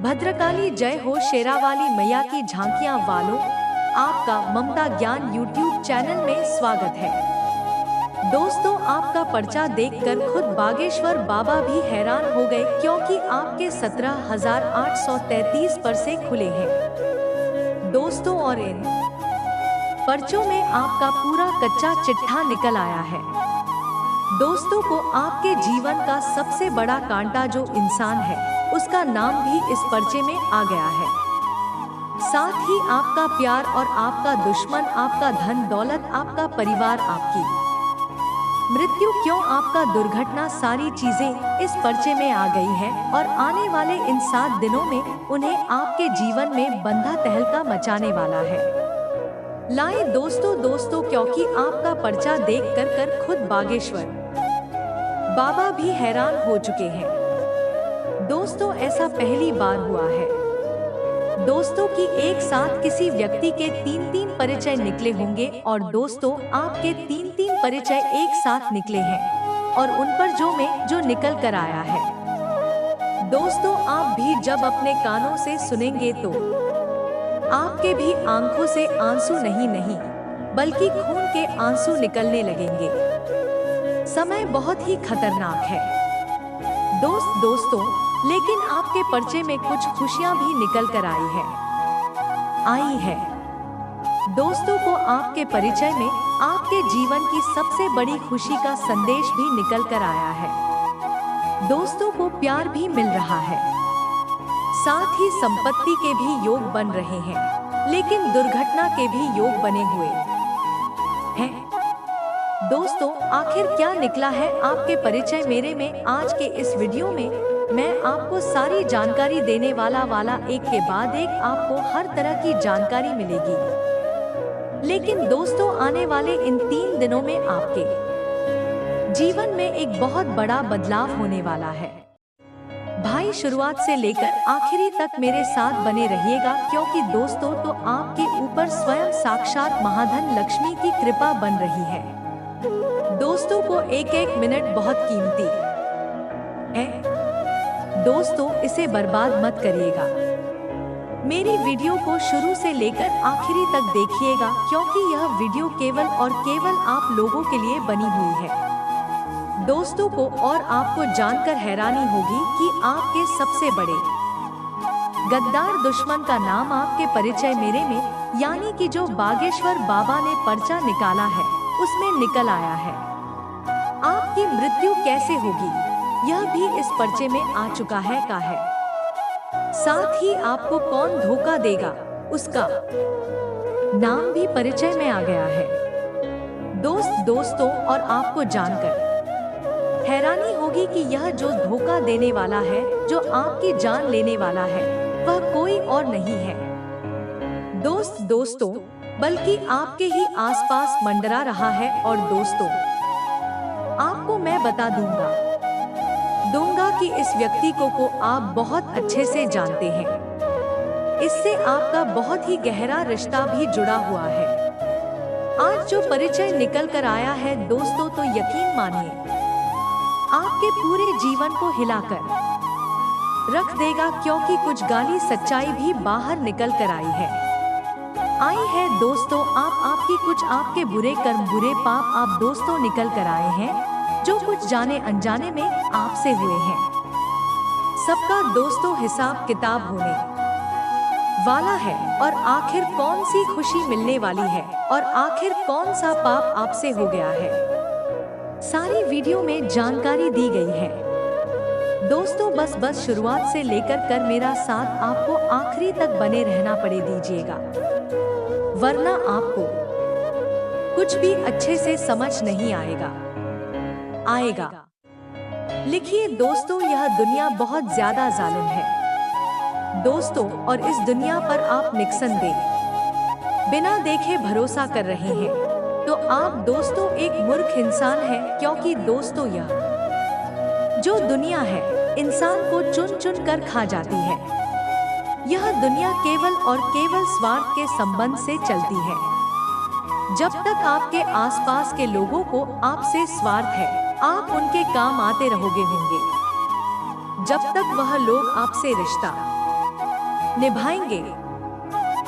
भद्रकाली जय हो, शेरावाली मैया की झांकियां वालों, आपका ममता ज्ञान यूट्यूब चैनल में स्वागत है। दोस्तों, आपका पर्चा देखकर खुद बागेश्वर बाबा भी हैरान हो गए, क्योंकि आपके 17,833 पर्चे खुले हैं। दोस्तों, और इन पर्चों में आपका पूरा कच्चा चिट्ठा निकल आया है। दोस्तों को आपके जीवन का सबसे बड़ा कांटा जो इंसान है, उसका नाम भी इस पर्चे में आ गया है। साथ ही आपका प्यार और आपका दुश्मन, आपका धन दौलत, आपका परिवार, आपकी मृत्यु, क्यों आपका दुर्घटना, सारी चीजें इस पर्चे में आ गई है। और आने वाले इन 7 दिनों में उन्हें आपके जीवन में बंधा तहलका मचाने वाला है। लाए दोस्तों, क्योंकि आपका पर्चा देख कर खुद बागेश्वर बाबा भी हैरान हो चुके हैं। दोस्तों, ऐसा पहली बार हुआ है दोस्तों कि एक साथ किसी व्यक्ति के 3 परिचय निकले होंगे। और दोस्तों, आपके 3 परिचय एक साथ निकले हैं और उन पर जो निकल कर आया है। दोस्तों, आप भी जब अपने कानों से सुनेंगे तो आपके भी आंखों से आंसू नहीं बल्कि खून के आंसू निकलने लगेंगे। समय बहुत ही खतरनाक है दोस्तों, लेकिन आपके पर्चे में कुछ खुशियां भी निकल कर आई है। दोस्तों को आपके परिचय में आपके जीवन की सबसे बड़ी खुशी का संदेश भी निकल कर आया है। दोस्तों को प्यार भी मिल रहा है, साथ ही संपत्ति के भी योग बन रहे हैं, लेकिन दुर्घटना के भी योग बने हुए हैं। दोस्तों, आखिर क्या निकला है आपके परिचय मेरे में? आज के इस वीडियो में मैं आपको सारी जानकारी देने वाला एक के बाद एक आपको हर तरह की जानकारी मिलेगी। लेकिन दोस्तों, आने वाले इन 3 दिनों में आपके जीवन में एक बहुत बड़ा बदलाव होने वाला है। भाई, शुरुआत से लेकर आखिरी तक मेरे साथ बने रहिएगा, क्योंकि दोस्तों तो आपके ऊपर स्वयं साक्षात महाधन लक्ष्मी की कृपा बन रही है। दोस्तों को एक मिनट बहुत कीमती है। दोस्तों, इसे बर्बाद मत करिएगा। मेरी वीडियो को शुरू से लेकर आखिरी तक देखिएगा, क्योंकि यह वीडियो केवल और केवल आप लोगों के लिए बनी हुई है। दोस्तों को और आपको जानकर हैरानी होगी कि आपके सबसे बड़े गद्दार दुश्मन का नाम आपके परिचय मेरे में, यानी कि जो बागेश्वर बाबा ने पर्चा निकाला है, उसमें निकल आया है। आपकी मृत्यु कैसे होगी, यह भी इस पर्चे में आ चुका है का है। साथ ही आपको कौन धोखा देगा, उसका नाम भी परिचय में आ गया है। दोस्तों, और आपको जानकर हैरानी होगी कि यह जो धोखा देने वाला है, जो आपकी जान लेने वाला है, वह कोई और नहीं है दोस्तों, बल्कि आपके ही आसपास मंडरा रहा है। और दोस्तों, आपको मैं बता दूंगा कि इस व्यक्ति को आप बहुत अच्छे से जानते हैं। इससे आपका बहुत ही गहरा रिश्ता भी जुड़ा हुआ है। आज जो परिचय निकल कर आया है दोस्तों, तो यकीन मानिए आपके पूरे जीवन को हिलाकर रख देगा, क्योंकि कुछ गाली सच्चाई भी बाहर निकल कर आई है। दोस्तों, आपके बुरे कर्म, बुरे पाप आप दोस्तों निकल कर आए हैं, जो कुछ जाने अनजाने में आपसे हुए हैं। सबका दोस्तों हिसाब किताब होने वाला है। और आखिर कौन सी खुशी मिलने वाली है, और आखिर कौन सा पाप आपसे हो गया है, सारी वीडियो में जानकारी दी गई है। दोस्तों, बस शुरुआत से लेकर मेरा साथ आपको आखिरी तक बने रहना पड़े दीजिएगा, वरना आपको कुछ भी अच्छे से समझ नहीं आएगा। लिखिए दोस्तों, यह दुनिया बहुत ज्यादा जालिम है दोस्तों, और इस दुनिया पर आप निस्संदेह बिना देखे भरोसा कर रहे हैं, तो आप दोस्तों एक मूर्ख इंसान है। क्योंकि दोस्तों, यह जो दुनिया है, इंसान को चुन कर खा जाती है। यह दुनिया केवल और केवल स्वार्थ के संबंध से चलती है। जब तक आपके आसपास के लोगों को आपसे स्वार्थ है, आप उनके काम आते रहोगे। जब तक वह लोग आपसे रिश्ता निभाएंगे।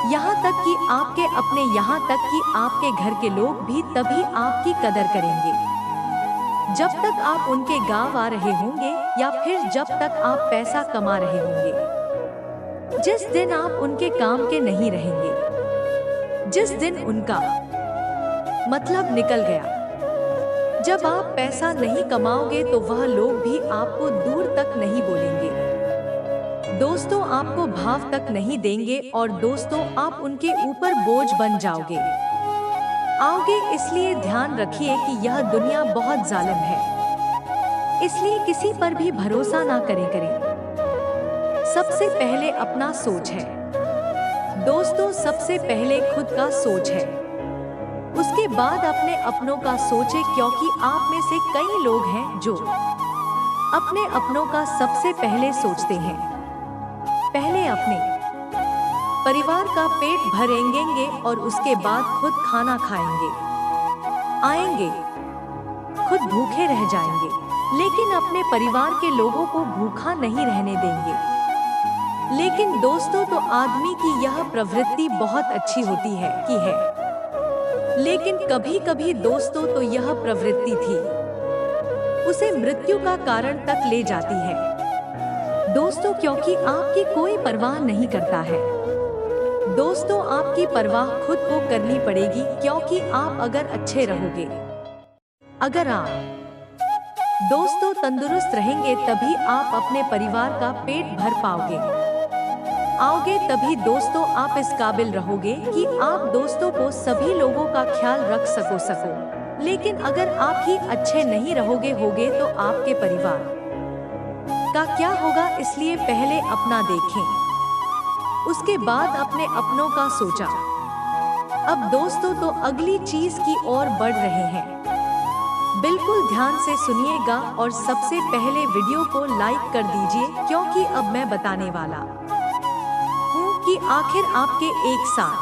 यहाँ तक कि आपके अपने, यहाँ तक कि आपके घर के लोग भी तभी आपकी कदर करेंगे जब तक आप उनके गांव आ रहे होंगे या फिर जब तक आप पैसा कमा रहे होंगे। जिस दिन आप उनके काम के नहीं रहेंगे, जिस दिन उनका मतलब निकल गया, जब आप पैसा नहीं कमाओगे तो वह लोग भी आपको दूर तक नहीं बोलेंगे। दोस्तों आपको भाव तक नहीं देंगे और दोस्तों आप उनके ऊपर बोझ बन जाओगे। इसलिए ध्यान रखिए कि यह दुनिया बहुत जालिम है, इसलिए किसी पर भी भरोसा ना करें। सबसे पहले अपना सोच है दोस्तों, सबसे पहले खुद का सोच है, उसके बाद अपने अपनों का सोचे, क्योंकि आप में से कई लोग हैं जो अपने अपनों का सबसे पहले सोचते हैं। पहले अपने परिवार का पेट भरेंगे और उसके बाद खुद खाना खाएंगे, आएंगे, खुद भूखे रह जाएंगे, लेकिन अपने परिवार के लोगों को भूखा नहीं रहने देंगे। लेकिन दोस्तों तो आदमी की यह प्रवृत्ति बहुत अच्छी होती है लेकिन कभी-कभी दोस्तों तो यह प्रवृत्ति थी उसे मृत्यु का कारण तक ले जाती है दोस्तों, क्योंकि आपकी कोई परवाह नहीं करता है। दोस्तों आपकी परवाह खुद को करनी पड़ेगी, क्योंकि आप अगर अच्छे रहोगे, अगर आप दोस्तों तंदुरुस्त रहेंगे, तभी आप अपने परिवार का पेट भर आओगे, तभी दोस्तों आप इस काबिल रहोगे कि आप दोस्तों को सभी लोगों का ख्याल रख सको। लेकिन अगर आप ही अच्छे नहीं रहोगे तो आपके परिवार का क्या होगा? इसलिए पहले अपना देखें, उसके बाद अपने अपनों का सोचा। अब दोस्तों तो अगली चीज की ओर बढ़ रहे हैं, बिल्कुल ध्यान से सुनिएगा और सबसे पहले वीडियो को लाइक कर दीजिए, क्योंकि अब मैं बताने वाला हूँ कि आखिर आपके एक साथ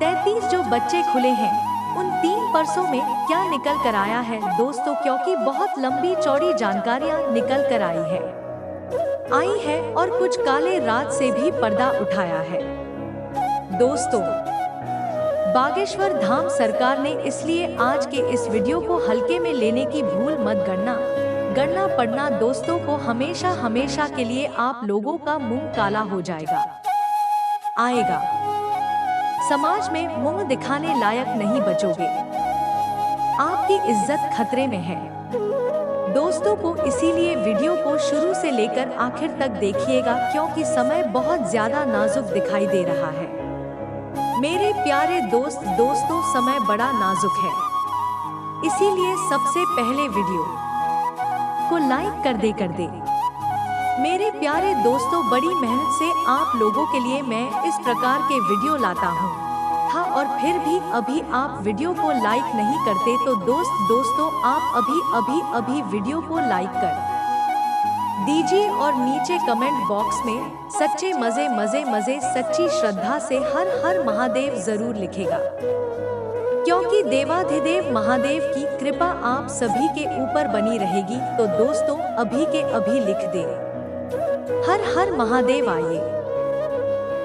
33 जो बच्चे खुले हैं, उन 3 परसों में क्या निकल कर आया है दोस्तों, क्योंकि बहुत लंबी चौड़ी जानकारियाँ निकल कर आई है और कुछ काले रात से भी पर्दा उठाया है। दोस्तों बागेश्वर धाम सरकार ने इसलिए आज के इस वीडियो को हल्के में लेने की भूल मत गणना पड़ना दोस्तों को हमेशा के लिए आप लोगों का मुंह काला हो आएगा, समाज में मुंह दिखाने लायक नहीं बचोगे, आपकी इज्जत खतरे में है। दोस्तों को इसीलिए वीडियो को शुरू से लेकर आखिर तक देखिएगा, क्योंकि समय बहुत ज्यादा नाजुक दिखाई दे रहा है। मेरे प्यारे दोस्तों समय बड़ा नाजुक है, इसीलिए सबसे पहले वीडियो को लाइक कर दे। मेरे प्यारे दोस्तों बड़ी मेहनत से आप लोगों के लिए मैं इस प्रकार के वीडियो लाता हूँ और फिर भी अभी आप वीडियो को लाइक नहीं करते, तो दोस्तों आप अभी वीडियो को लाइक कर दीजिए और नीचे कमेंट बॉक्स में सच्चे मजे सच्ची श्रद्धा से हर हर महादेव जरूर लिखेगा, क्योंकि देवाधिदेव महादेव की कृपा आप सभी के ऊपर बनी रहेगी। तो दोस्तों अभी के अभी लिख दे हर हर महादेव। आइए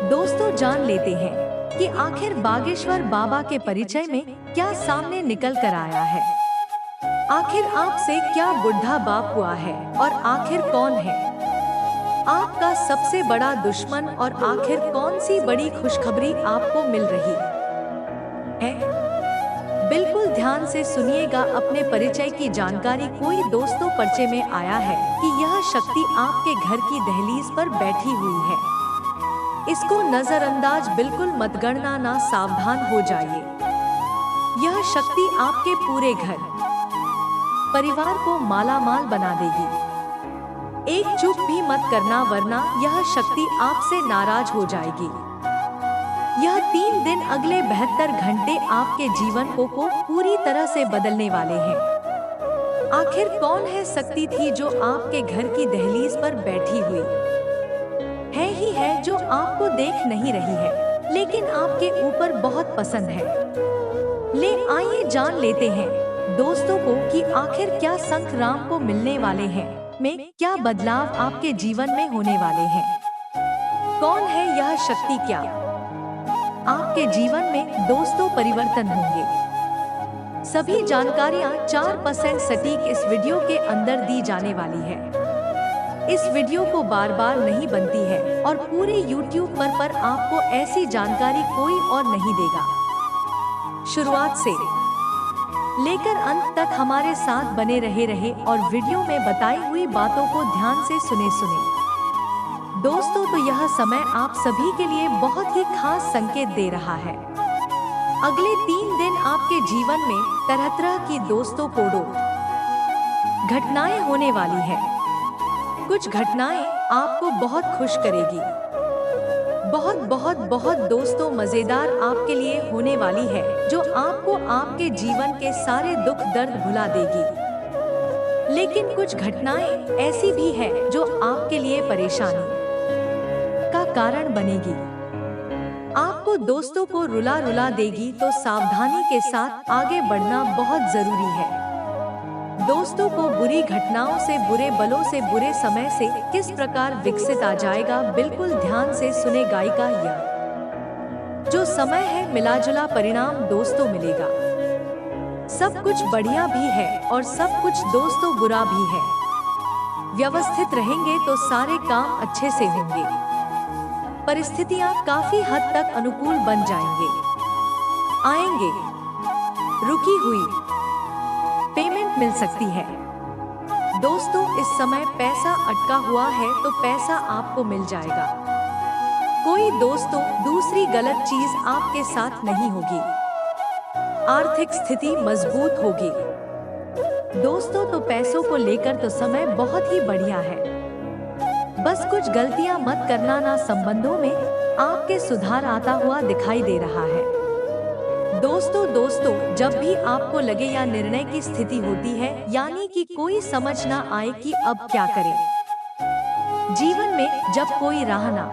दोस्तों जान लेते हैं कि आखिर बागेश्वर बाबा के परिचय में क्या सामने निकल कर आया है। आखिर आपसे क्या बुढ़ा बाप हुआ है और आखिर कौन है आपका सबसे बड़ा दुश्मन, और आखिर कौन सी बड़ी खुशखबरी आपको मिल रही है। बिल्कुल ध्यान से सुनिएगा, अपने परिचय की जानकारी कोई दोस्तों पर्चे में आया है कि यह शक्ति आपके घर की दहलीज पर बैठी हुई है, इसको नजरअंदाज बिल्कुल मत करना, ना सावधान हो जाइए। यह शक्ति आपके पूरे घर परिवार को मालामाल बना देगी। एक चूक भी मत करना, वरना यह शक्ति आपसे नाराज हो जाएगी। यह 3 दिन अगले 72 घंटे आपके जीवन को पूरी तरह से बदलने वाले हैं। आखिर कौन है शक्ति थी जो आपके घर की दहलीज पर बैठी हुई है, जो आपको देख नहीं रही है, लेकिन आपके ऊपर बहुत पसंद है। ले आइए जान लेते हैं दोस्तों को कि आखिर क्या संक्राम को मिलने वाले हैं, में क्या बदलाव आपके जीवन में होने वाले हैं। कौन है यह शक्ति? क्या आपके जीवन में दोस्तों परिवर्तन होंगे? सभी जानकारियां 4% सटीक इस वीडियो के अंदर दी जाने वाली है। इस वीडियो को बार बार नहीं बनती है और पूरे YouTube पर आपको ऐसी जानकारी कोई और नहीं देगा। शुरुआत से लेकर अंत तक हमारे साथ बने रहे और वीडियो में बताई हुई बातों को ध्यान से सुने। दोस्तों, तो यह समय आप सभी के लिए बहुत ही खास संकेत दे रहा है। अगले 3 दिन आपके जीवन में तरह-तरह की दोस्तों कोडो घटनाएं होने वाली है। कुछ घटनाएं आपको बहुत खुश करेगी। बहुत दोस्तों मजेदार आपके लिए होने वाली है, जो आपको आपके जीवन के सारे दुख दर्द भुला देगी। लेकिन कुछ घटनाएं ऐसी भी है जो आपके लिए परेशानी का कारण बनेगी। आपको दोस्तों को रुला देगी, तो सावधानी के साथ आगे बढ़ना बहुत जरूरी है। दोस्तों को बुरी घटनाओं से, बुरे बलों से, बुरे समय से किस प्रकार विकसित आ जाएगा, बिल्कुल ध्यान से सुने गायिका। यह जो समय है, मिलाजुला परिणाम दोस्तों मिलेगा। सब कुछ बढ़िया भी है और सब कुछ दोस्तों बुरा भी है। व्यवस्थित रहेंगे तो सारे काम अच्छे से होंगे। परिस्थितियां काफी हद तक अनुकूल बन आएंगे। रुकी हुई पेमेंट मिल सकती है। दोस्तों, इस समय पैसा अटका हुआ है तो पैसा आपको मिल जाएगा। कोई दोस्तों दूसरी गलत चीज आपके साथ नहीं होगी। आर्थिक स्थिति मजबूत होगी। दोस्तों, तो पैसों को लेकर तो समय बहुत ही बढ़िया है। बस कुछ गलतियां मत करना, ना संबंधों में आपके सुधार आता हुआ दिखाई दे रहा है। दोस्तों, जब भी आपको लगे या निर्णय की स्थिति होती है, यानी कि कोई समझ ना आए कि अब क्या करें। जीवन में जब कोई राह ना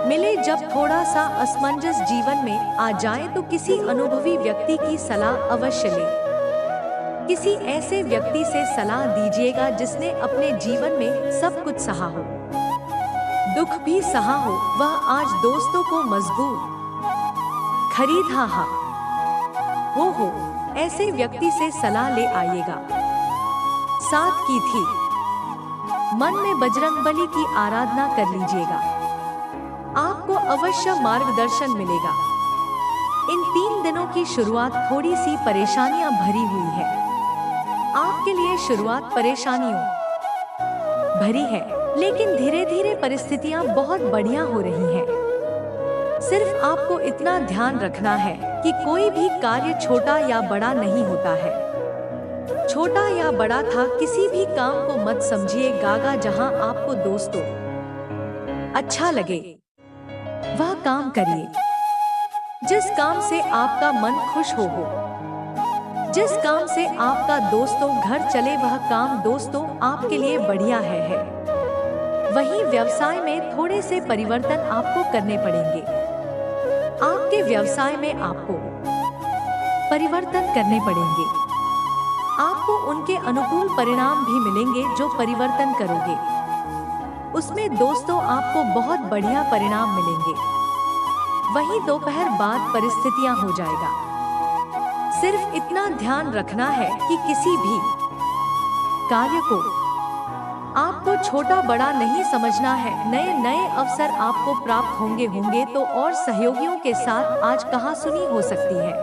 मिले, जब थोड़ा सा असमंजस जीवन में आ जाए, तो किसी अनुभवी व्यक्ति की सलाह अवश्य लें। किसी ऐसे व्यक्ति से सलाह दीजिएगा जिसने अपने जीवन में सब कुछ सहा हो, दुख भी सहा हो। वह आज दोस्तों को मजबूत खरीदा हो। ऐसे व्यक्ति से सलाह ले आइएगा। साथ की थी मन में बजरंगबली की आराधना कर लीजिएगा। आपको अवश्य मार्गदर्शन मिलेगा। इन 3 दिनों की शुरुआत थोड़ी सी परेशानियां भरी हुई है। आपके लिए शुरुआत परेशानियों भरी है, लेकिन धीरे धीरे परिस्थितियां बहुत बढ़िया हो रही हैं। सिर्फ आपको इतना ध्यान रखना है कि कोई भी कार्य छोटा या बड़ा नहीं होता है। छोटा या बड़ा था, किसी भी काम को मत समझिए गागा। जहां आपको दोस्तों अच्छा लगे वह काम करिए। जिस काम से आपका मन खुश हो, जिस काम से आपका दोस्तों घर चले, वह काम दोस्तों आपके लिए बढ़िया है। वहीं व्यवसाय में थोड़े से परिवर्तन आपको करने पड़ेंगे। आपके व्यवसाय में आपको परिवर्तन करने पड़ेंगे। आपको उनके अनुकूल परिणाम भी मिलेंगे जो परिवर्तन करोगे, उसमें दोस्तों आपको बहुत बढ़िया परिणाम मिलेंगे। वहीं दोपहर बाद परिस्थितियां हो जाएगा। सिर्फ इतना ध्यान रखना है कि किसी भी कार्य को आपको छोटा बड़ा नहीं समझना है। नए अवसर आपको प्राप्त होंगे तो और सहयोगियों के साथ आज कहासुनी हो सकती है।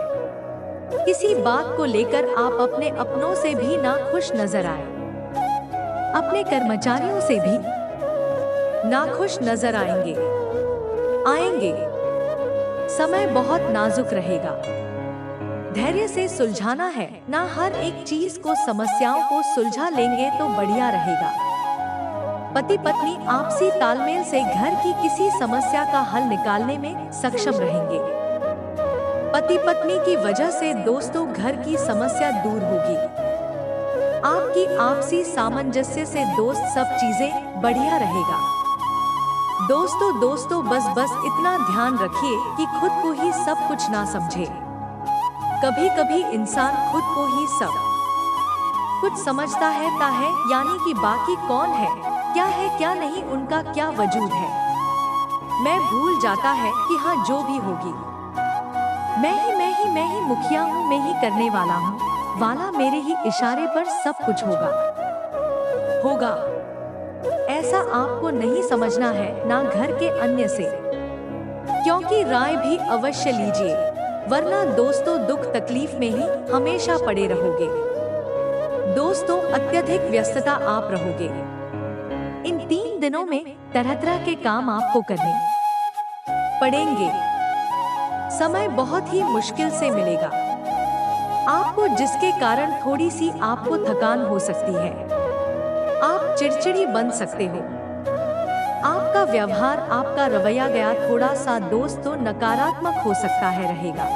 किसी बात को लेकर आप अपने अपनों से भी नाखुश नजर आए, अपने कर्मचारियों से भी नाखुश नजर आएंगे। समय बहुत नाजुक रहेगा। धैर्य से सुलझाना है, ना हर एक चीज को, समस्याओं को सुलझा लेंगे तो बढ़िया रहेगा। पति पत्नी आपसी तालमेल से घर की किसी समस्या का हल निकालने में सक्षम रहेंगे। पति पत्नी की वजह से दोस्तों घर की समस्या दूर होगी। आपकी आपसी सामंजस्य से दोस्त सब चीजें बढ़िया रहेगा। दोस्तों बस इतना ध्यान रखिए कि खुद को ही सब कुछ ना समझे। कभी कभी इंसान खुद को ही सब कुछ समझता है, यानी कि बाकी कौन है क्या नहीं, उनका क्या वजूद है। मैं भूल जाता है कि हाँ जो भी होगी मैं ही मुखिया हूँ, मैं ही करने वाला हूँ वाला, मेरे ही इशारे पर सब कुछ होगा। ऐसा आपको नहीं समझना है, ना घर के अन्य से, क्योंकि राय भी अवश्य लीजिए, वरना दोस्तों दुख तकलीफ में ही हमेशा पड़े रहोगे। दोस्तों अत्यधिक व्यस्तता आप रहोगे। इन 3 दिनों में तरह तरह के काम आपको करने पड़ेंगे। समय बहुत ही मुश्किल से मिलेगा आपको, जिसके कारण थोड़ी सी आपको थकान हो सकती है। आप चिड़चिड़ी बन सकते हो। आपका व्यवहार, आपका रवैया गया थोड़ा सा दोस्तों नकारात्मक हो सकता है रहेगा।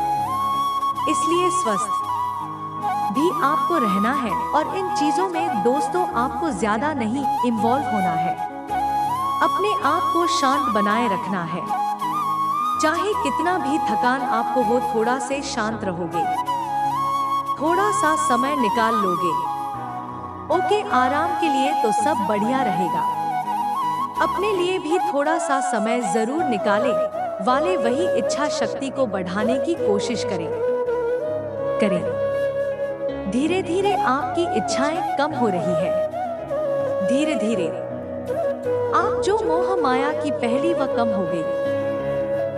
इसलिए स्वस्थ भी आपको रहना है और इन चीजों में दोस्तों आपको ज्यादा नहीं इन्वॉल्व होना है। अपने आप को शांत बनाए रखना है। चाहे कितना भी थकान आपको हो, थोड़ा से शांत रहोगे, थोड़ा सा समय निकाल लोगे, ओके, आराम के लिए तो सब बढ़िया रहेगा। अपने लिए भी थोड़ा सा समय जरूर निकालें वाले, वही इच्छा शक्ति को बढ़ाने की कोशिश करें। धीरे धीरे आपकी इच्छाएं कम हो रही है। धीरे धीरे आप जो मोह माया की पहली वह कम हो गई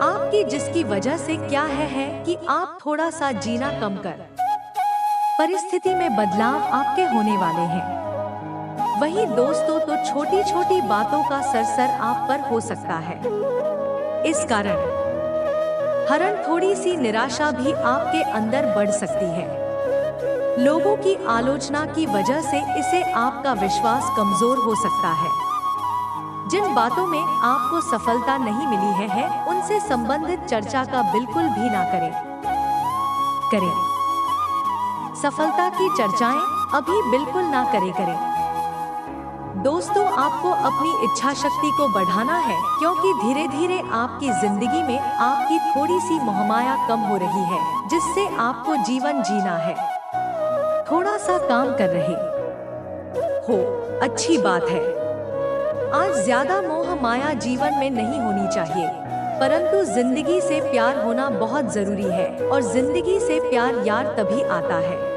आपकी, जिसकी वजह से क्या है कि आप थोड़ा सा जीना कम कर परिस्थिति में बदलाव आपके होने वाले हैं। वही दोस्तों तो छोटी छोटी बातों का सरसर आप पर हो सकता है। इस कारण हरण थोड़ी सी निराशा भी आपके अंदर बढ़ सकती है। लोगों की आलोचना की वजह से इसे आपका विश्वास कमजोर हो सकता है। जिन बातों में आपको सफलता नहीं मिली है उनसे संबंधित चर्चा का बिल्कुल भी ना करें। सफलता की चर्चाएं अभी बिल्कुल ना करें। दोस्तों आपको अपनी इच्छा शक्ति को बढ़ाना है, क्योंकि धीरे धीरे आपकी जिंदगी में आपकी थोड़ी सी मोहमाया कम हो रही है, जिससे आपको जीवन जीना है। थोड़ा सा काम कर रहे हो, अच्छी बात है। आज ज्यादा मोह माया जीवन में नहीं होनी चाहिए, परंतु जिंदगी से प्यार होना बहुत जरूरी है। और जिंदगी से प्यार यार तभी आता है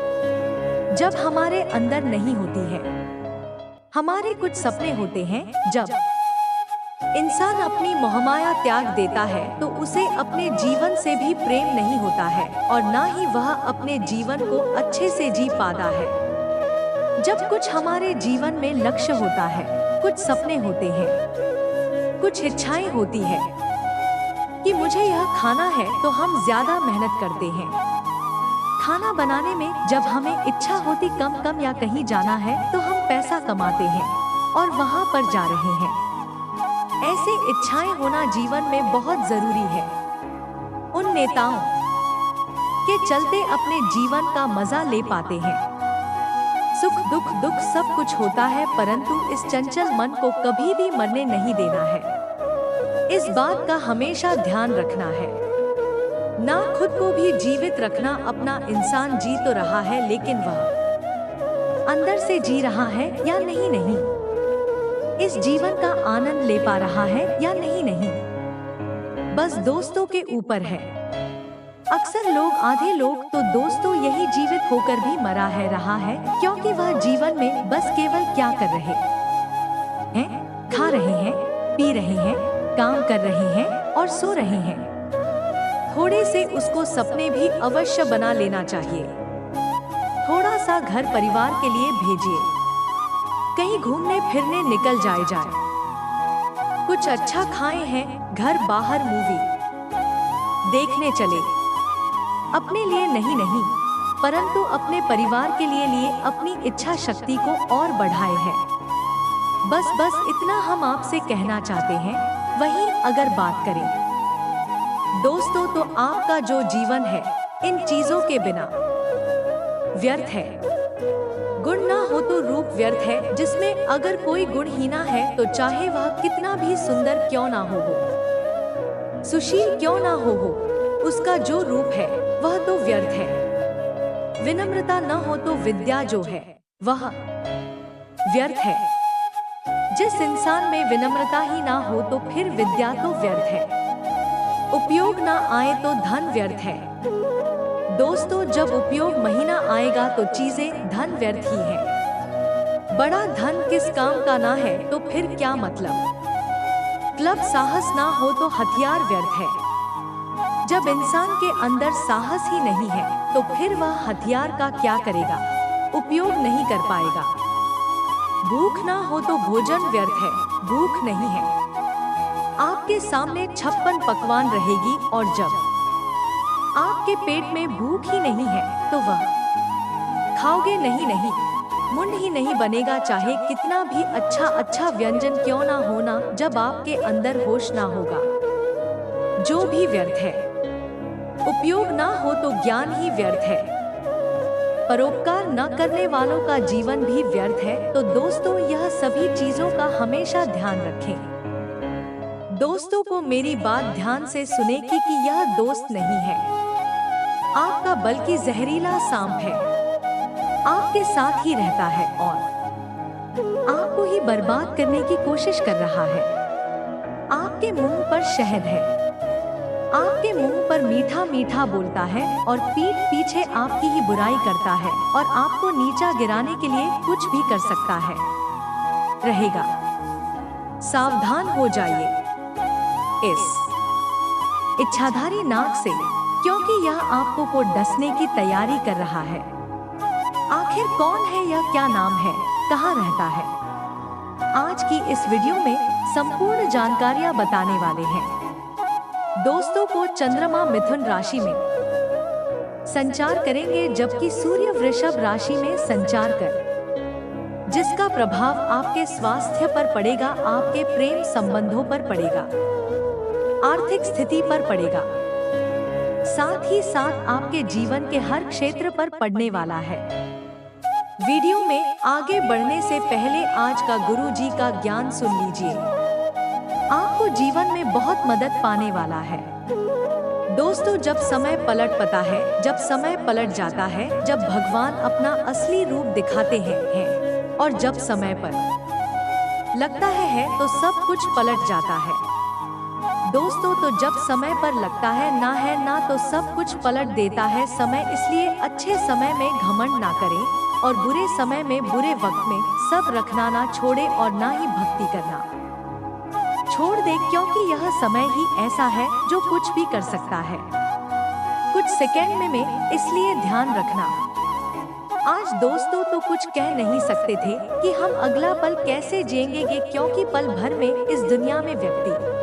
जब हमारे अंदर नहीं होती है। हमारे कुछ सपने होते हैं। जब इंसान अपनी मोहमाया त्याग देता है तो उसे अपने जीवन से भी प्रेम नहीं होता है और ना ही वह अपने जीवन को अच्छे से जी पाता है। जब कुछ हमारे जीवन में लक्ष्य होता है, कुछ सपने होते हैं, कुछ इच्छाएं होती है कि मुझे यह खाना है, तो हम ज्यादा मेहनत करते हैं। खाना बनाने में जब हमें इच्छा होती कम या कहीं जाना है तो हम पैसा कमाते हैं और वहां पर जा रहे हैं। ऐसे इच्छाएं होना जीवन में बहुत जरूरी है। उन नेताओं के चलते अपने जीवन का मजा ले पाते हैं। सुख दुख सब कुछ होता है, परंतु इस चंचल मन को कभी भी मरने नहीं देना है। इस बात का हमेशा ध्यान रखना है। ना खुद को भी जीवित रखना। अपना इंसान जी तो रहा है, लेकिन वह अंदर से जी रहा है या नहीं, इस जीवन का आनंद ले पा रहा है या नहीं, बस दोस्तों के ऊपर है। अक्सर लोग, आधे लोग तो दोस्तों यही जीवित होकर भी मरा है रहा है, क्योंकि वह जीवन में बस केवल क्या कर रहे हैं, खा रहे हैं, पी रहे हैं, काम कर रहे हैं और सो रहे हैं। थोड़े से उसको सपने भी अवश्य बना लेना चाहिए। थोड़ा सा घर परिवार के लिए भेजिए, कहीं घूमने फिरने निकल जाए। कुछ अच्छा खाए हैं, घर बाहर मूवी देखने चले। अपने लिए नहीं, परंतु अपने परिवार के लिए अपनी इच्छा शक्ति को और बढ़ाए हैं। बस इतना हम आपसे कहना चाहते हैं। वहीं अगर बात करें दोस्तों, तो आपका जो जीवन है इन चीजों के बिना व्यर्थ है। गुण ना हो तो रूप व्यर्थ है, जिसमें अगर कोई गुणहीना है तो चाहे वह कितना भी सुंदर क्यों ना हो, सुशील क्यों ना हो, उसका जो रूप है वह तो व्यर्थ है। विनम्रता न हो तो विद्या जो है वह व्यर्थ है। जिस इंसान में विनम्रता ही ना हो तो फिर विद्या तो व्यर्थ है। उपयोग ना आए तो धन व्यर्थ है। दोस्तों, जब उपयोग महीना आएगा तो चीजें धन व्यर्थ ही है। बड़ा धन किस काम का ना है तो फिर क्या मतलब। क्लब साहस ना हो तो हथियार व्यर्थ है। जब इंसान के अंदर साहस ही नहीं है तो फिर वह हथियार का क्या करेगा, उपयोग नहीं कर पाएगा। भूख ना हो तो भोजन व्यर्थ है, भूख नहीं है। आपके सामने 56 पकवान रहेगी और जब आपके पेट में भूख ही नहीं है तो वह खाओगे नहीं, मुंड ही नहीं बनेगा, चाहे कितना भी अच्छा व्यंजन क्यों ना होना, जब आपके अंदर होश ना होगा। जो भी व्यर्थ है। उपयोग ना हो तो ज्ञान ही व्यर्थ है। परोपकार न करने वालों का जीवन भी व्यर्थ है। तो दोस्तों, यह सभी चीजों का हमेशा ध्यान रखें। दोस्तों को मेरी बात ध्यान से सुने कि यह दोस्त नहीं है आपका, बल्कि जहरीला सांप है। आपके साथ ही रहता है और आपको ही बर्बाद करने की कोशिश कर रहा है। आपके मुंह पर शहद है, आपके मुंह पर मीठा मीठा बोलता है और पीठ पीछे आपकी ही बुराई करता है और आपको नीचा गिराने के लिए कुछ भी कर सकता है। रहेगा, सावधान हो जाइए इस इच्छाधारी नाग से, क्योंकि यह आपको को डसने की तैयारी कर रहा है। आखिर कौन है यह, क्या नाम है, कहाँ रहता है? आज की इस वीडियो में संपूर्ण जानकारियां बताने वाले हैं। दोस्तों को चंद्रमा मिथुन राशि में संचार करेंगे, जबकि सूर्य वृषभ राशि में संचार कर, जिसका प्रभाव आपके स्वास्थ्य पर पड़ेगा, आपके प्रेम संबंधों पर पड़ेगा, आर्थिक स्थिति पर पड़ेगा, साथ ही साथ आपके जीवन के हर क्षेत्र पर पड़ने वाला है। वीडियो में आगे बढ़ने से पहले आज का गुरु जी का ज्ञान सुन लीजिए, आपको जीवन में बहुत मदद पाने वाला है। दोस्तों, जब समय पलट पता है, जब समय पलट जाता है, जब भगवान अपना असली रूप दिखाते हैं और जब समय पर लगता है तो सब कुछ पलट जाता है। दोस्तों, तो जब समय पर लगता है ना तो सब कुछ पलट देता है समय। इसलिए अच्छे समय में घमंड ना करें और बुरे समय में, बुरे वक्त में सब रखना ना छोड़े और ना ही भक्ति करना छोड़ दे, क्योंकि यह समय ही ऐसा है जो कुछ भी कर सकता है कुछ सेकंड में, इसलिए ध्यान रखना। आज दोस्तों तो कुछ कह नहीं सकते थे कि हम अगला पल कैसे जिएंगे, क्योंकि पल भर में इस दुनिया में व्यक्ति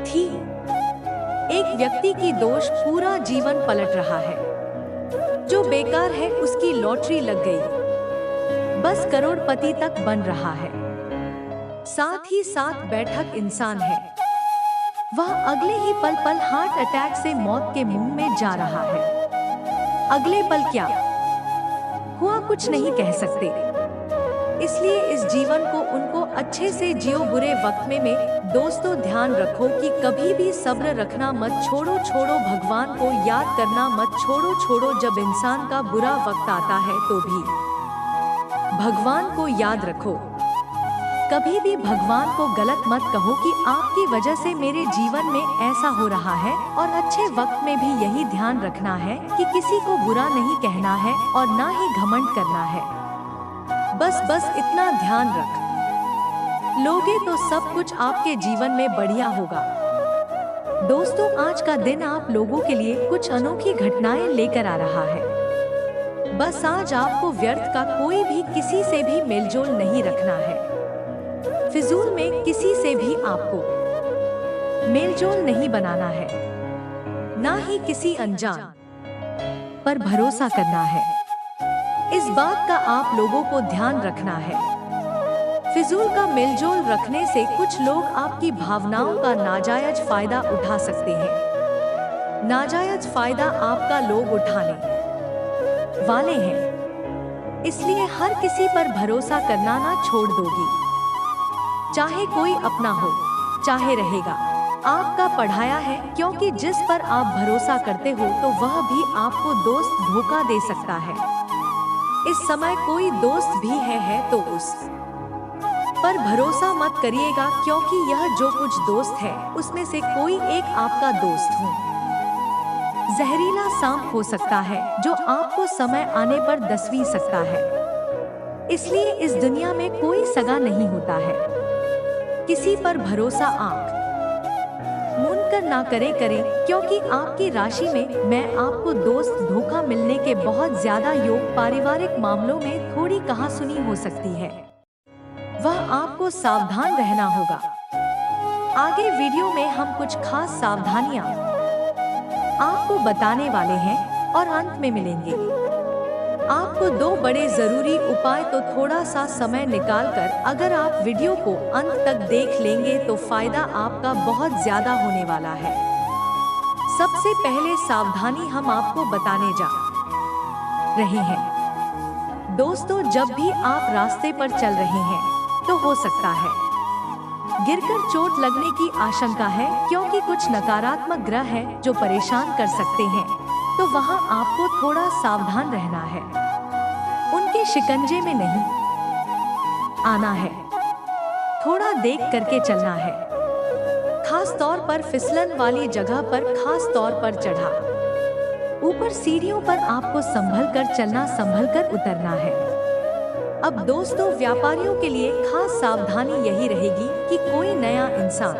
थी, एक व्यक्ति की दोष पूरा जीवन पलट रहा है। जो बेकार है उसकी लॉटरी लग गई, बस करोड़पति तक बन रहा है। साथ ही साथ बैठक इंसान है, वह अगले ही पल हार्ट अटैक से मौत के मुंह में जा रहा है। अगले पल क्या हुआ कुछ नहीं कह सकते, इसलिए इस जीवन को उनको अच्छे से जियो बुरे वक्त में। दोस्तों, ध्यान रखो कि कभी भी सब्र रखना मत छोड़ो, भगवान को याद करना मत छोड़ो। जब इंसान का बुरा वक्त आता है तो भी भगवान को याद रखो। कभी भी भगवान को गलत मत कहो कि आपकी वजह से मेरे जीवन में ऐसा हो रहा है, और अच्छे वक्त में भी यही ध्यान रखना है कि किसी को बुरा नहीं कहना है और ना ही घमंड करना है। बस इतना ध्यान रख लोगे तो सब कुछ आपके जीवन में बढ़िया होगा। दोस्तों, आज का दिन आप लोगों के लिए कुछ अनोखी घटनाएं लेकर आ रहा है। बस आज आपको व्यर्थ का कोई भी किसी से भी मेलजोल नहीं रखना है। फिजूल में किसी से भी आपको मेलजोल नहीं बनाना है, ना ही किसी अनजान पर भरोसा करना है। इस बात का आप लोगों को ध्यान रखना है। फिजूल का मेलजोल रखने से कुछ लोग आपकी भावनाओं का नाजायज फायदा उठा सकते हैं। नाजायज फायदा आपका लोग उठाने वाले हैं, इसलिए हर किसी पर भरोसा करना ना छोड़ दोगी। चाहे कोई अपना हो, चाहे रहेगा आपका पढ़ाया है, क्योंकि जिस पर आप भरोसा करते हो तो वह भी आपको दोस्त धोखा दे सकता है। इस समय कोई दोस्त भी है तो उस पर भरोसा मत करिएगा, क्योंकि यह जो कुछ दोस्त है उसमें से कोई एक आपका दोस्त हो। जहरीला सांप हो सकता है जो आपको समय आने पर दसवीं सकता है। इसलिए इस दुनिया में कोई सगा नहीं होता है। किसी पर भरोसा आंख मूंद कर ना करें, क्योंकि आपकी राशि में मैं आपको दोस्त धोखा मिलने के बहुत ज्यादा योग। पारिवारिक मामलों में थोड़ी कहासुनी हो सकती है, वह आपको सावधान रहना होगा। आगे वीडियो में हम कुछ खास सावधानियां आपको बताने वाले हैं और अंत में मिलेंगे। आपको 2 बड़े जरूरी उपाय, तो थोड़ा सा समय निकालकर अगर आप वीडियो को अंत तक देख लेंगे तो फायदा आपका बहुत ज्यादा होने वाला है। सबसे पहले सावधानी हम आपको बताने जा रहे हैं। दोस्तों, जब भी आप रास्ते पर चल रहे हैं तो हो सकता है गिरकर चोट लगने की आशंका है, क्योंकि कुछ नकारात्मक ग्रह हैं जो परेशान कर सकते हैं, तो वहां आपको थोड़ा सावधान रहना है। उनके शिकंजे में नहीं आना है, थोड़ा देख करके चलना है। खास तौर पर फिसलन वाली जगह पर खास तौर पर चढ़ा ऊपर सीढ़ियों पर आपको संभल कर चलना, संभल कर उतरना है। अब दोस्तों, व्यापारियों के लिए खास सावधानी यही रहेगी कि कोई नया इंसान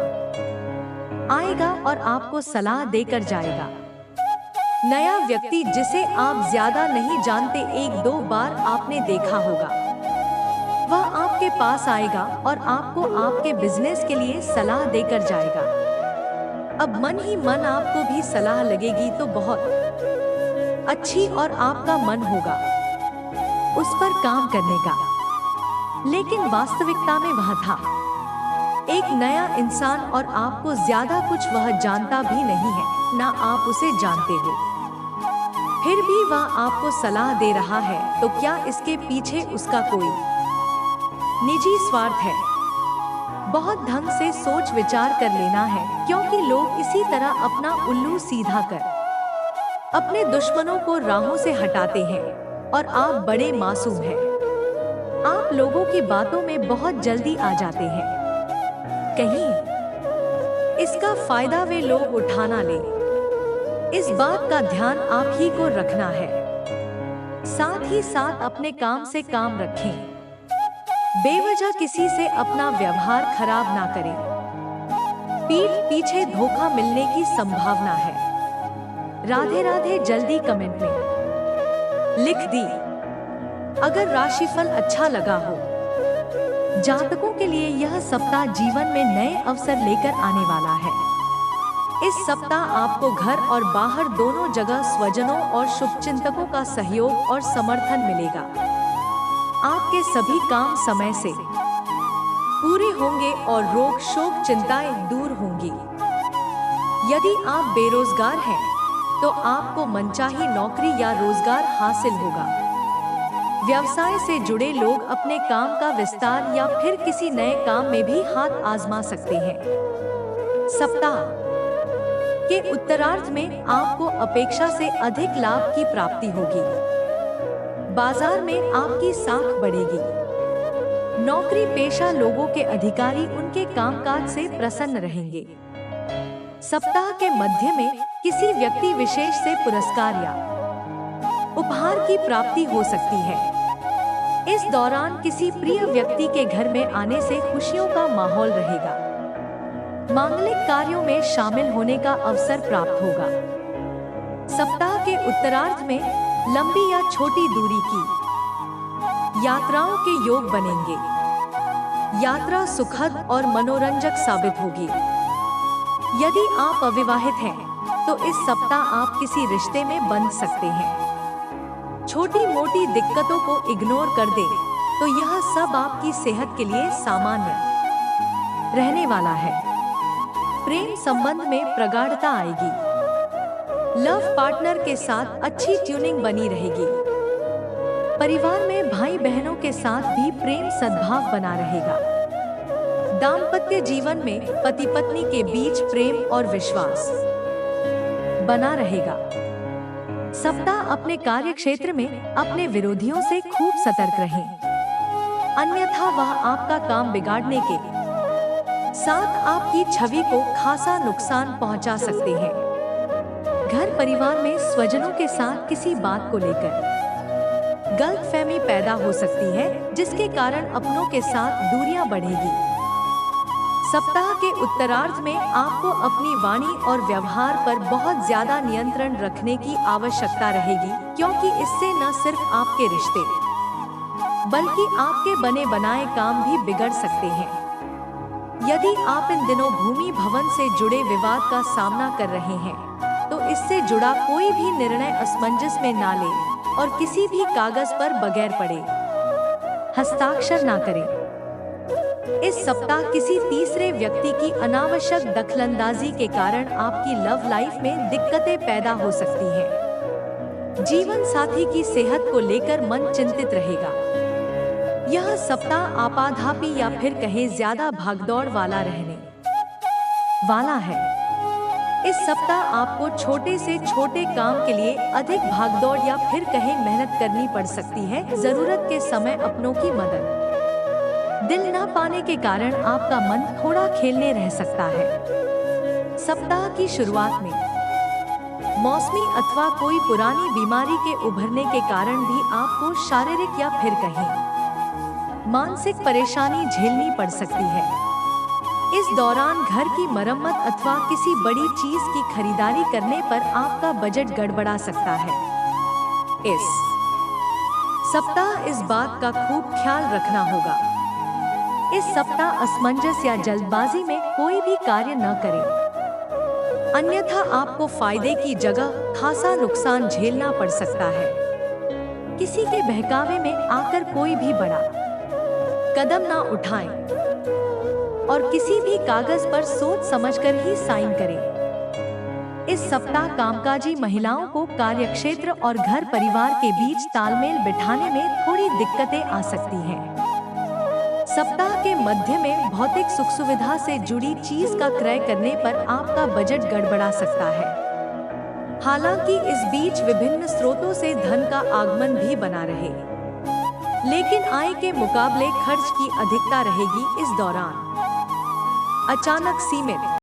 आएगा और आपको सलाह देकर जाएगा। नया व्यक्ति जिसे आप ज्यादा नहीं जानते, 1-2 बार आपने देखा होगा, वह आपके पास आएगा और आपको आपके बिजनेस के लिए सलाह देकर जाएगा। अब मन ही मन आपको भी सलाह लगेगी तो बहुत अच्छी, और आपका मन होगा उस पर काम करने का। लेकिन वास्तविकता में वह था एक नया इंसान, और आपको ज्यादा कुछ वह जानता भी नहीं है, ना आप उसे जानते हो। फिर भी वह आपको सलाह दे रहा है, तो क्या इसके पीछे उसका कोई निजी स्वार्थ है? बहुत ढंग से सोच विचार कर लेना है, क्योंकि लोग इसी तरह अपना उल्लू सीधा कर अपने दुश्मनों को राहों से हटाते हैं, और आप बड़े मासूम हैं। आप लोगों की बातों में बहुत जल्दी आ जाते हैं, कहीं इसका फायदा वे लोग उठा ना ले। इस बात का ध्यान आप ही को रखना है। साथ ही साथ अपने काम से काम रखें। बेवजह किसी से अपना व्यवहार खराब ना करें। पीठ पीछे धोखा मिलने की संभावना है। राधे राधे जल्दी कमेंट में लिख दी। अगर राशिफल अच्छा लगा हो, जातकों के लिए यह सप्ताह जीवन में नए अवसर लेकर आने वाला है। इस सप्ताह आपको घर और बाहर दोनों जगह स्वजनों और शुभचिंतकों का सहयोग और समर्थन मिलेगा। आपके सभी काम समय से पूरे होंगे और रोग शोक चिंताएं दूर होंगी। यदि आप बेरोजगार हैं तो आपको मनचाही नौकरी या रोजगार हासिल होगा। व्यवसाय से जुड़े लोग अपने काम का विस्तार या फिर किसी नए काम में भी हाथ आजमा सकते हैं। सप्ताह के उत्तरार्ध में आपको अपेक्षा से अधिक लाभ की प्राप्ति होगी। बाजार में आपकी साख बढ़ेगी। नौकरी पेशा लोगों के अधिकारी उनके कामकाज से प्रसन्न रहेंगे। सप्ताह के मध्य में किसी व्यक्ति विशेष से पुरस्कार या उपहार की प्राप्ति हो सकती है। इस दौरान किसी प्रिय व्यक्ति के घर में आने से खुशियों का माहौल रहेगा। मांगलिक कार्यों में शामिल होने का अवसर प्राप्त होगा। सप्ताह के उत्तरार्ध में लंबी या छोटी दूरी की यात्राओं के योग बनेंगे। यात्रा सुखद और मनोरंजक साबित होगी। यदि आप अविवाहित हैं तो इस सप्ताह आप किसी रिश्ते में बंध सकते हैं। छोटी मोटी दिक्कतों को इग्नोर कर दें तो यह सब आपकी सेहत के लिए सामान्य रहने वाला है। प्रेम संबंध में प्रगाढ़ता आएगी। लव पार्टनर के साथ अच्छी ट्यूनिंग बनी रहेगी। परिवार में भाई बहनों के साथ भी प्रेम सद्भाव बना रहेगा। दाम्पत्य जीवन में पति पत्नी के बीच प्रेम और विश्वास बना रहेगा। सप्ताह अपने कार्य क्षेत्र में अपने विरोधियों से खूब सतर्क रहें। अन्यथा वह आपका काम बिगाड़ने के साथ आपकी छवि को खासा नुकसान पहुंचा सकते हैं। घर परिवार में स्वजनों के साथ किसी बात को लेकर गलतफहमी पैदा हो सकती है, जिसके कारण अपनों के साथ दूरियां बढ़ेगी। सप्ताह के उत्तरार्ध में आपको अपनी वाणी और व्यवहार पर बहुत ज्यादा नियंत्रण रखने की आवश्यकता रहेगी, क्योंकि इससे न सिर्फ आपके रिश्ते बल्कि आपके बने बनाए काम भी बिगड़ सकते हैं। यदि आप इन दिनों भूमि भवन से जुड़े विवाद का सामना कर रहे हैं, तो इससे जुड़ा कोई भी निर्णय असमंजस में ना लें और किसी भी कागज पर बगैर पढ़े हस्ताक्षर ना करें। इस सप्ताह किसी तीसरे व्यक्ति की अनावश्यक दखलंदाजी के कारण आपकी लव लाइफ में दिक्कतें पैदा हो सकती हैं। जीवन साथी की सेहत को लेकर मन चिंतित रहेगा। यह सप्ताह आपाधापी या फिर कहें ज्यादा भागदौड़ वाला रहने वाला है। इस सप्ताह आपको छोटे से छोटे काम के लिए अधिक भागदौड़ या फिर कहें मेहनत करनी पड़ सकती है। जरूरत के समय अपनों की मदद दिल न पाने के कारण आपका मन थोड़ा खेलने रह सकता है। सप्ताह की शुरुआत में मौसमी अथवा कोई पुरानी बीमारी के उभरने के कारण भी आपको शारीरिक या फिर कहें मानसिक परेशानी झेलनी पड़ सकती है। इस दौरान घर की मरम्मत अथवा किसी बड़ी चीज की खरीदारी करने पर आपका बजट गड़बड़ा सकता है। इस सप्ताह इस बात का खूब ख्याल रखना होगा। इस सप्ताह असमंजस या जल्दबाजी में कोई भी कार्य न करें, अन्यथा आपको फायदे की जगह खासा नुकसान झेलना पड़ सकता है। किसी के बहकावे में आकर कोई भी बड़ा कदम ना उठाएं और किसी भी कागज पर सोच समझकर ही साइन करें। इस सप्ताह कामकाजी महिलाओं को कार्यक्षेत्र और घर परिवार के बीच तालमेल बिठाने में थोड़ी दिक्कतें आ सकती हैं। सप्ताह के मध्य में भौतिक सुख सुविधा से जुड़ी चीज का क्रय करने पर आपका बजट गड़बड़ा सकता है। हालांकि इस बीच विभिन्न स्रोतों से धन का आगमन भी बना रहे, लेकिन आय के मुकाबले खर्च की अधिकता रहेगी। इस दौरान अचानक सीमित